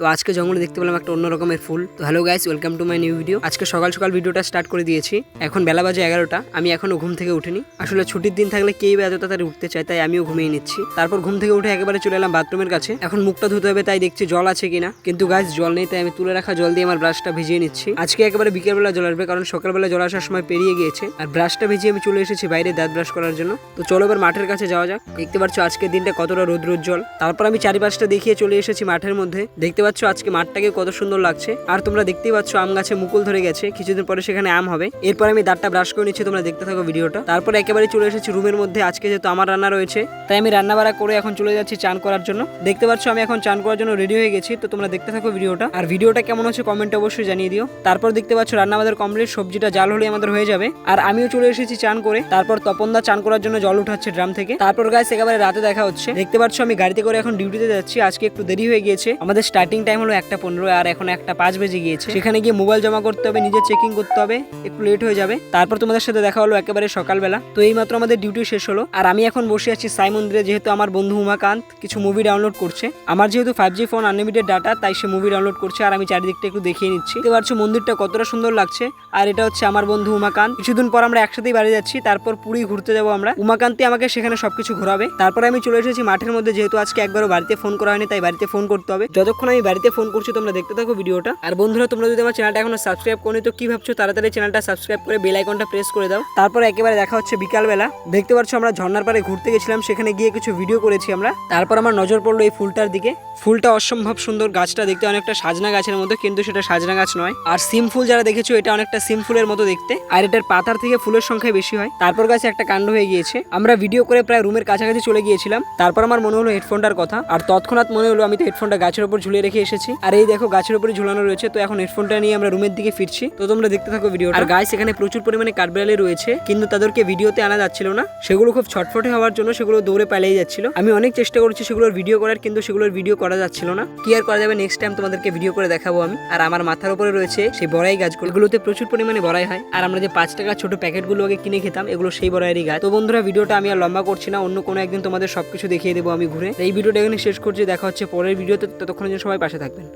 তো আজকে জঙ্গলে দেখতে পেলাম একটা অন্য রকমের ফুল। তো hello guys, welcome to my new video. আজকে সকাল সকাল ভিডিওটা স্টার্ট করে দিয়েছি। এখন বেলা বাজে 11টা। আমি এখনো ঘুম থেকে উঠিনি। আসলে ছুটির দিন থাকলে কেই বা এত তাড়াতাড়ি উঠতে চায়, তাই আমিও ঘুমিয়ে নিচ্ছি। তারপর ঘুম থেকে উঠে একেবারে চলে এলাম বাথরুমের কাছে। এখন মুখটা ধুতে হবে, তাই দেখছি জল আছে কিনা, কিন্তু গাইস জল নেই। তাই আমি তুলে রাখা জল দিয়ে আমার ব্রাশটা ভিজিয়ে নিচ্ছি। আজকে একেবারে বিকেলবেলা জল আসবে, কারণ সকালবেলা জল আসার সময় পেরিয়ে গিয়েছে। আর ব্রাশটা ভিজিয়ে আমি চলে এসেছি বাইরে দাঁত ব্রাশ করার জন্য। তো চলো এবার মাঠের কাছে যাওয়া যাক। দেখতে পাচ্ছ আজকের দিনটা কতটা রৌদ্রোজ্জ্বল। তারপর আমি চারিপাশটা দেখিয়ে চলে এসেছি মাঠের মধ্যে। দেখতে পাচ্ছ আজকে মাঠটাকে কত সুন্দর লাগছে। আর তোমরা দেখতেই পাচ্ছ আম গাছে মুকুল ধরে গেছে, কিছুদিন পরে সেখানে আম হবে। এরপর আমি দাঁতটা ব্রাশ করে নিচ্ছি, তোমরা দেখতে থাকো ভিডিওটা। তারপর একেবারে চলে এসেছি রুমের মধ্যে। আজকে যেহেতু আমার রান্না রয়েছে, তাই আমি রান্না বাড়া করে এখন চলে যাচ্ছি চান করার জন্য। দেখতে পাচ্ছ আমি এখন চান করার জন্য রেডি হয়ে গেছি। তো তোমরা দেখতে থাকো ভিডিওটা। আর ভিডিওটা কেমন হচ্ছে কমেন্টে অবশ্যই জানিয়ে দিও। তারপর দেখতে পাচ্ছ রান্না আমাদের কমপ্লিট, সবজিটা জাল হলে আমাদের হয়ে যাবে। আর আমিও চলে এসেছি চান করে। তারপর তপনদা চান করার জন্য জল উঠাচ্ছে ড্রাম থেকে। তারপর গাইস একেবারে রাতে দেখা হচ্ছে। দেখতে পাচ্ছ আমি গাড়িতে করে এখন ডিউটিতে যাচ্ছি। আজকে একটু দেরি হয়ে গিয়েছে। আমাদের স্টার্টিং টাইম হলো 1:15 আর এখন 1:05 বেজে গিয়েছে। সেখানে গিয়ে মোবাইল জমা করতে হবে, নিজে চেকিং করতে হবে, একটু লেট হয়ে যাবে। তারপর তোমাদের সাথে দেখা হলো একেবারে সকালবেলা। তো এই মাত্র আমাদের ডিউটি শেষ হলো। আর আমি এখন বসে আছি সাই মন্দিরে, যেহেতু আমার বন্ধু উমাকান্ত কিছু মুভি ডাউনলোড করছে। আমার যেহেতু 5G ফোন, আনলিমিটেড ডাটা, তাই সে মুভি ডাউনলোড করছে। আর আমি চারিদিকটা একটু দেখিয়ে নিচ্ছি। দেখতে পাচ্ছ মন্দিরটা কতটা সুন্দর লাগছে। আর এটা হচ্ছে আমার বন্ধু উমাকান্ত। কিছুদিন পর আমরা একসাথেই বাড়ি যাচ্ছি। তারপর পুরী ঘুরতে যাবো আমরা। উমাকান্তি আমাকে সেখানে সবকিছু ঘোরাবে। তারপরে আমি চলে এসেছি মাঠের মধ্যে, যেহেতু আজকে একবারও বাড়িতে ফোন করা হয়নি, তাই বাড়িতে ফোন করতে হবে। যতক্ষণ আমি বাড়িতে ফোন করছি তোমরা দেখতে থাকো ভিডিওটা। আর বন্ধুরা, তোমরা যদি আমার চ্যানেলটা এখনো সাবস্ক্রাইব করনি, তো কি ভাবছো, তাড়াতাড়ি চ্যানেলটা সাবস্ক্রাইব করে বেল আইকনটা প্রেস করে দাও। তারপর একেবারে দেখা হচ্ছে বিকালবেলা। দেখতে পাচ্ছ আমরা ঝর্ণার পাড়ে ঘুরতে গেছিলাম, সেখানে গিয়ে কিছু ভিডিও করেছি আমরা। তারপর আমার নজর পড়লো এই ফুলটার দিকে। ফুলটা অসম্ভব সুন্দর। গাছটা দেখতে অনেকটা সাজনা গাছের মতো, কিন্তু সেটা সাজনা গাছ নয়। আর সিম ফুল যারা দেখেছো, এটা অনেকটা সিম ফুলের মতো দেখতে। আর এটার পাতার থেকে ফুলের সংখ্যা বেশি হয়। তারপর গাছে একটা কাণ্ড হয়ে গিয়েছে। আমরা ভিডিও করে প্রায় রুমের কাছাকাছি চলে গিয়েছিলাম। তারপর আমার মনে হলো হেডফোনটার কথা। আর তৎক্ষণাৎ মনে হলো আমি তো হেডফোনটা গাছের উপর ঝুলিয়ে রেখে এসেছি। আর এই দেখো গাছের উপরে ঝুলানো রয়েছে। তো এখন হেডফোনটা নিয়ে আমরা রুমের দিকে ফিরছি। তো তোমরা দেখতে থাকো ভিডিও। আর গাইস এখানে প্রচুর পরিমাণে কাঠবিড়ালি রয়েছে, কিন্তু তাদেরকে ভিডিওতে আনা যাচ্ছিল না। সেগুলো খুব ছটফটে হওয়ার জন্য সেগুলো দৌড়ে পালিয়ে যাচ্ছিল। আমি অনেক চেষ্টা করছি সেগুলোর ভিডিও করার, কিন্তু সেগুলোর ভিডিও করা যাচ্ছিল না। কি আর করা যাবে, নেক্সট টাইম তোমাদেরকে ভিডিও করে দেখাবো আমি। আর আমার মাথার উপরে রয়েছে সেই বড়াই গাছগুলো। এগুলোতে প্রচুর পরিমাণে বড়াই হয়। আর আমরা যে 5 টাকা ছোট প্যাকেটগুলো আগে কিনে খেতাম, এগুলো সেই বড়াইয়েরই গাছ। তো বন্ধুরা, ভিডিওটা আমি আর লম্বা করছি না, অন্য কোনো একদিন তোমাদের সবকিছু দেখিয়ে দেবো আমি ঘুরে। এই ভিডিওটা এখানে শেষ করছি। দেখা হচ্ছে পরের ভিডিওতে। ততক্ষণের জন্য সবাই পাশে থাকবেন।